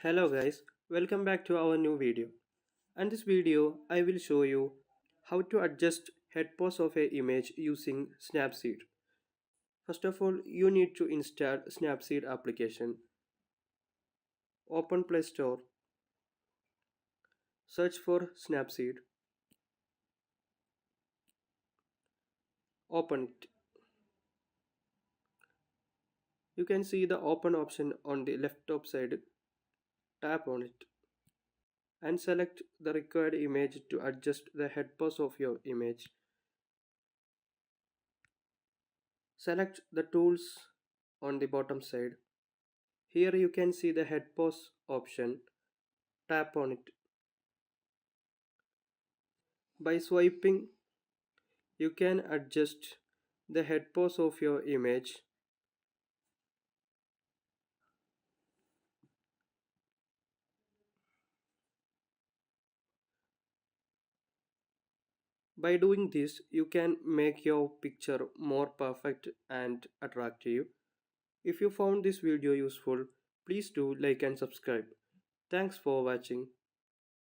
Hello guys, welcome back to our new video. In this video, I will show you how to adjust head pose of a image using Snapseed. First of all, you need to install Snapseed application. Open Play Store, search for Snapseed, open it. You can see the open option on the left top side. Tap on it and select the required image to adjust the head pose of your image. Select the tools on the bottom side. Here you can see the head pose option. Tap on it. By swiping, you can adjust the head pose of your image. By doing this, you can make your picture more perfect and attractive. If you found this video useful, please do like and subscribe. Thanks for watching.